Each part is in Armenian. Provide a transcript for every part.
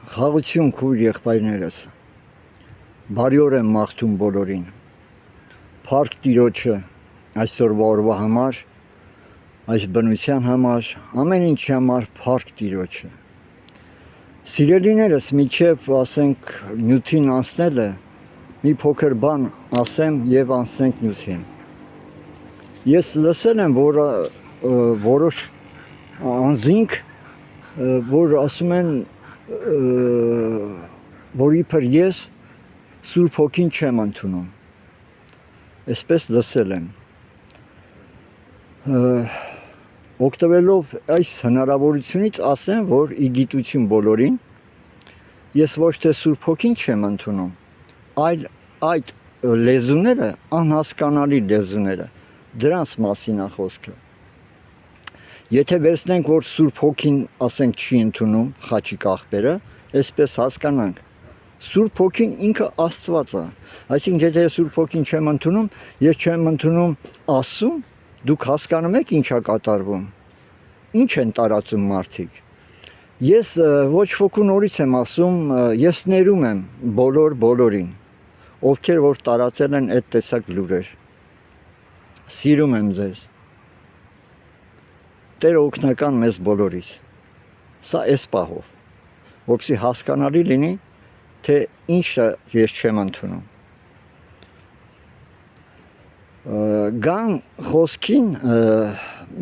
Խաղություն քույր եղբայրներս, բարի օր եմ մաղթում բոլորին, փառք Տիրոջը այսօրվա օրվա համար, այս բնության համար, ամեն ինչի համար փառք Տիրոջը։ Սիրելիներս, միջև ասենք նյութին անցնելը, մի փոքր բան ասեմ եւ անցնենք նյութին։ Ես լսել եմ, որ որոշ անձինք, որ ասում են, որ իբր ես Սուրբ Հոգին չեմ ընդունում, այսպես լսել եմ, օգտվելով այս հնարավորությունից ասեմ, որ ի գիտություն բոլորին, ես ոչ թե Սուրբ Հոգին չեմ ընդունում, այլ այդ լեզուները, անհասկանալի լեզուները, դրանց մասին է խոսքը։ Եթե վերցնենք, որ Սուրբ Հոգին, ասենք, չի ընդունում Խաչիկ աղբերը, այսպես հասկանանք, Սուրբ Հոգին ինքը Աստված է, այսինքն եթե Սուրբ Հոգին չեմ ընդունում, ես չեմ ընդունում Աստծուն, դուք հասկանում եք ինչ է կատարվում, ինչ են տարածում մարդիկ։ Ես ոչ ոքի նորից եմ ասում, ես ներում եմ բոլորին, ովքեր որ տարածել են այդ տեսակ լուրեր։ Սիրում եմ ձեզ։ Տերը օգնական մեզ բոլորիս։ Սա էս պահով, որպեսզի հասկանալի լինի, թե ինչը ես չեմ ընդունում։ Գան խոսքին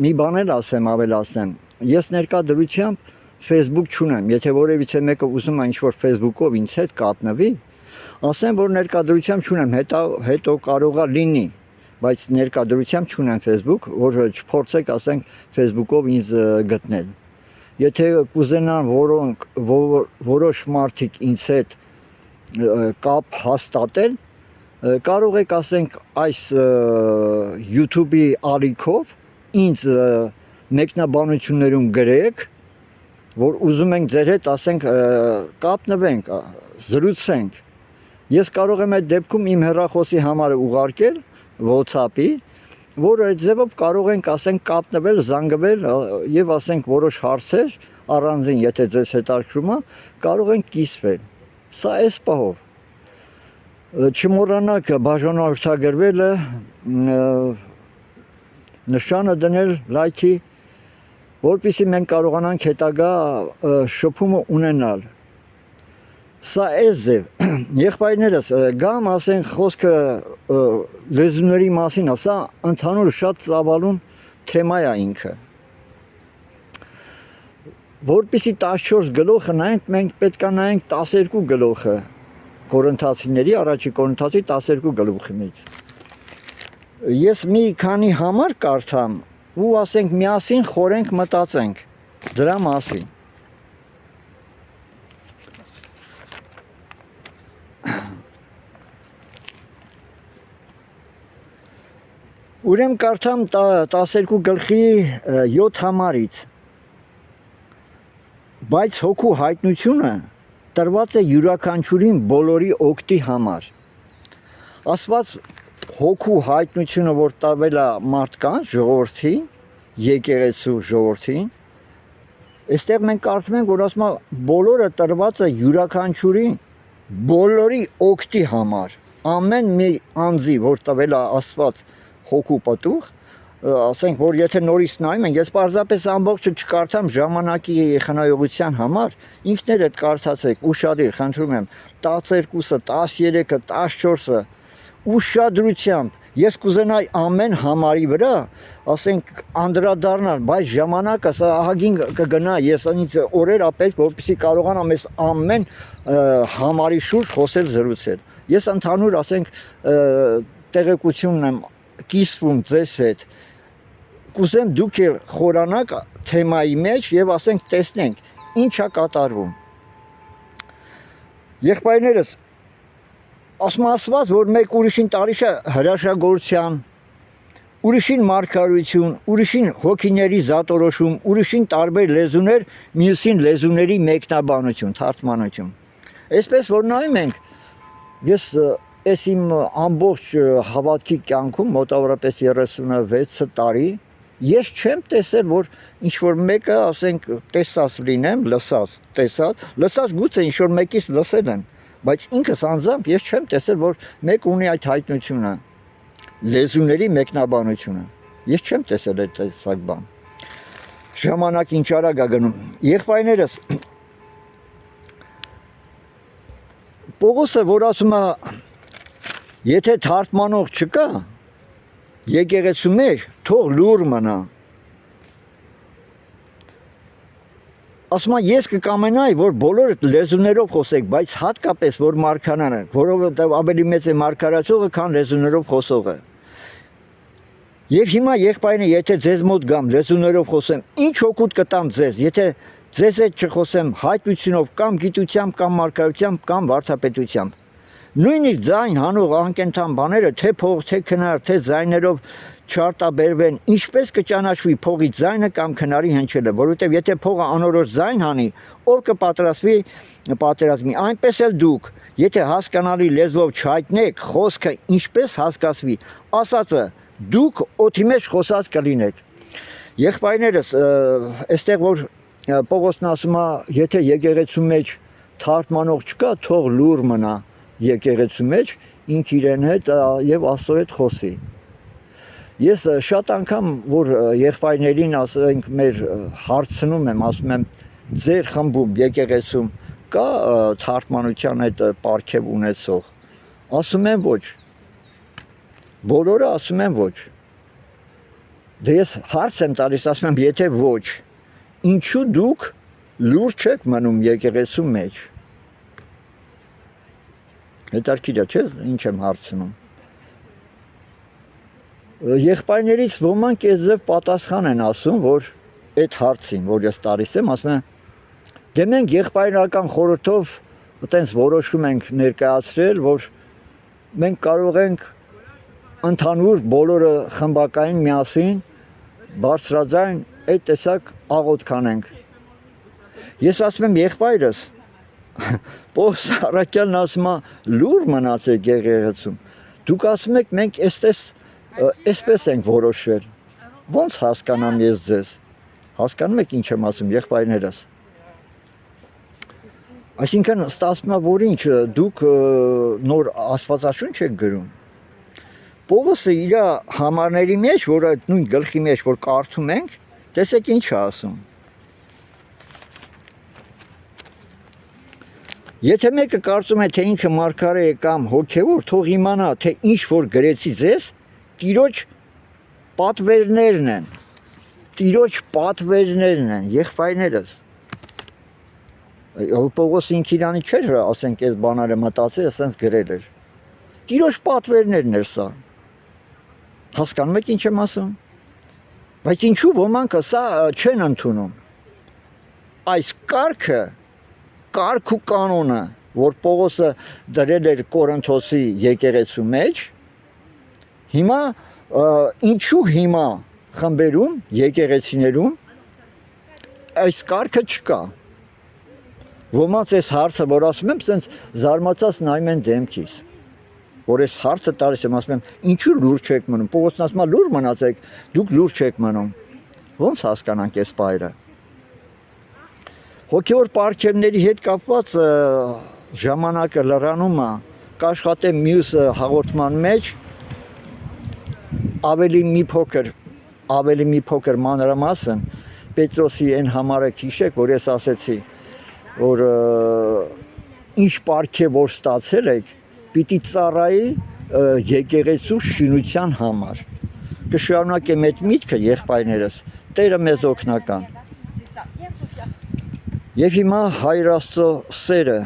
մի բան էլ ասեմ, ավելացնեմ։ Ես ներկայությամբ Facebook չունեմ, եթե որևիցե մեկը ուզում է ինչ-որ Facebook-ով ինձ հետ կապնվի, ասեմ, որ ներկայությամբ չունեմ, հետո կարող է լինի, բայց ներկայությամբ չունեմ Facebook, որ չփորձեք, ասենք, Facebook-ով ինձ գտնել։ Եթե կուզենան որոշ մարդիկ ինձ հետ կապ հաստատել, կարող եք, ասենք, այս YouTube-ի ալիքով ինձ մեկնաբանություններում գրեք, որ ուզում ենք ձեր հետ, ասենք, կապնվենք, զրուցենք։ Ես կարող եմ այդ դեպքում իմ հեռախոսի համարը ուղարկել WhatsApp-ի, որ այդ ձևով կարող ենք, ասենք, կապնվել, զանգվել եւ ասենք որոշ հարցեր առանձին, եթե ձեզ հետաքրքրում է, կարող ենք կիսվել։ Սա էս պահով։ Չմոռանաք բաժանորդագրվելը, նշանը դնել լայքի, որպեսզի մենք կարողանանք հետագա շփումը ունենալ։ Սա էս ձև, եղբայրներս, գամ, ասենք, խոսքը լեզուների մասին, սա ընդհանուր շատ ծավալուն թեմա է ինքը։ Որպեսզի 14 գլուխը նայենք, մենք պետք է նայենք 12 գլուխը Կորինթացիների, առաջի Կորինթացի 12 գլուխից։ Ես մի քանի համար կարդամ ու ասենք միասին խորենք մտածենք դրա մասին։ Ուրեմն կարդամ 12 գլխի 7 համարից, բայց հոգու հայտնությունը տրված է յուրաքանչյուրին բոլորի օգտի համար։ Աստված հոգու հայտնությունը, որ տվել է մարդկանց, ժողովրդին, եկեղեցու ժողովրդին, այստեղ մենք կարդում ենք, որ ասում է բոլորը տրված է յուրաքանչյուրին բոլորի օգտի համար։ Ամեն մի անձի, որ տվել է Աստված հոգու պտուղ, ասենք, որ եթե նորից նայում են, ես պարզապես ամբողջը չկարդամ ժամանակի խնայողության համար, ինքներդ կարդացեք, ուշադիր, խնդրում եմ, 12-ը, 13-ը, 14-ը, ուշադրությամբ, ես կուզենայի ամեն համարի վրա, ասենք, անդրադառնալ, բայց ժամանակը սա ահագին կգնա, ես ինձ օրեր ապետք, որպեսզի կարողանամ այս ամեն համարի շուրջ խոսել, զրուցել։ Ես ընդհանուր, ասենք, տեղեկությունն եմ կիսվում ձեզ հետ, կուզեմ դուք էլ խորանաք թեմայի մեջ եւ ասենք տեսնենք ինչ է կատարվում։ Եղբայրներս, ասում ասված, որ մեկ ուրիշին տարիչ է հրաշագործության, ուրիշին մարգարություն, ուրիշին հոգիների զատորոշում, ուրիշին տարբեր լեզուներ, մյուսին լեզուների մեկնաբանություն, թարգմանություն։ Այսպես որ նայում ենք, ես այս իմ ամբողջ հավատքի կյանքում մոտավորապես 36 տարի Ես չեմ տեսել, որ ինչ որ մեկը, ասենք, տեսած լինեմ, լսած գուցե ինչ որ մեկից լսել եմ, բայց ինքս անձամբ ես չեմ տեսել, որ մեկ ունի այդ հայտնությունը, լեզուների մեկնաբանությունը։ Ես չեմ տեսել այդ տեսակ բան։ Ժամանակ ինչ արագ է գնում։ Եղբայրներս Պողոսը, որ ասում է, եթե թարգմանող չկա, եկեղեցու մեջ թող լուր մնա։ Ասում ես կկամենայի, որ բոլոր լեզուներով խոսեք, բայց հատկապես որ մարգարան, որովհետև ավելի մեծ է մարգարացողը, քան լեզուներով խոսողը։ Եվ հիմա եղբայրն, եթե ձեզ մոտ գամ լեզուներով խոսեմ, ինչ օգուտ կտամ ձեզ, եթե ձեզ հետ չխոսեմ հայտնությունով կամ գիտությամբ կամ մարգարությամբ կամ վարդապետությամբ։ Նույնիսկ ձայն հանող անկենթան բաները, թե փող, թե քնար, թե ձայներով չարտաբերվեն, ինչպես կճանաչվի փողի ձայնը կամ քնարի հնչելը, որովհետև եթե փողը անորոշ ձայն հանի, ով կպատրաստվի, այնպես էլ դուք, եթե հասկանալի լեզվով չհայտնեք, խոսքը ինչպես հասկացվի, ասածը դուք օդի մեջ խոսած կլինեք։ Եղբայրներս, այստեղ որ Պողոսն ասում է, եթե եկեղեցու մեջ թարգմանող չկա, թող լուր մնա եկեղեցու մեջ, ինք իրեն հետ եւ Աստծո հետ խոսի։ Ես շատ անգամ որ եղբայրներին ասենք մեր հարցնում եմ, ասում եմ ձեր խմբում եկեղեցում կա թարգմանության այդ պարգև ունեցող, ասում են ոչ։ Բոլորը ասում են ոչ։ Դե ես հարց եմ տալիս, ասում եմ եթե ոչ, ինչու դուք լուր չեք մնում եկեղեցու մեջ։ Հետարքիր է, չէ՞, ինչ եմ հարցնում։ Եղբայրներից ոմանք այս ձև պատասխան են ասում, որ այդ հարցին, որ ես տալիս եմ, ասում են, դե մենք եղբայրական խորհրդով այտենց որոշում ենք ներկայացրել, որ մենք կարող ենք ընդհանուր բոլորը խմբակային միասին բարձրաձայն այդ տեսակ աղոթք կանենք։ Ես ասում եմ եղբայրս, Պողոս առաքյալն ասում է լուր մնացեք եկեղեցում։ Դուք ասում եք մենք այսպես ենք որոշել։ Ոնց հասկանամ ես ձեզ։ Հասկանում եք ինչ եմ ասում, եղբայրներս։ Այսինքն ստացվում է, որ ինչ դուք նոր Աստվածաշունչ եք գրում։ Պողոսը իր համարների մեջ, որ այդ նույն գլխի մեջ, որ կարդում ենք, տեսեք ինչ է ասում։ Եթե մեկը կարծում է, թե ինքը մարգարե է կամ հոգևոր, թող իմանա, թե ինչ որ գրեցի ձեզ, Տիրոջ պատվերներն են։ Տիրոջ պատվերներն են, եղբայրներս։ Պողոս ինքն իրանի չէր, ասենք, այս բաները մտածել, ասենց գրել էր։ Տիրոջ պատվերներն էր սա։ Հասկանում եք ինչ եմ ասում։ Բայց ինչու ոմանք սա չեն ընդունում։ Այս կարգը, կարգ ու կանոնը, որ Պողոսը դրել էր Կորինթոսի եկեղեցու մեջ, հիմա ինչու հիմա խմբերում, եկեղեցիներում այս կարգը չկա։ Ոմանց այս հարցը, որ ասում եմ, սենց զարմացած նայում են դեմքիս, որ այս հարցը տալիս եմ, ասում եմ, ինչու լուր չեք մնում, Պողոսն ասում է լուր մնացեք, դուք լուր չեք մնում, ոնց հասկանանք այս բայրը։ Հոգևոր պարգևների հետ կապված ժամանակը լրանում է, կաշխատեմ մյուս հաղորդման մեջ, ավելի մի փոքր մանրամասն Պետրոսի այն համարը քիշեք, որ ես ասեցի, որ ինչ պարգև որ ստացել եք, պիտի ծառայի եկեղեցու շինության համար։ Կշարունակեմ այդ միտքը, եղբայրներս, Տերը մեզ օգնական։ Եվ հիմա Հայր Աստծո սերը,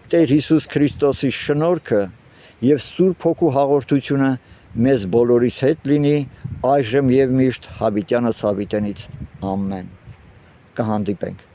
Տեր Հիսուս Քրիստոսի շնորհքը եւ Սուրբ Հոգու հաղորդությունը մեզ բոլորիս հետ լինի այժմ եւ միշտ հավիտյանս հավիտենից։ Ամեն։ Կհանդիպենք։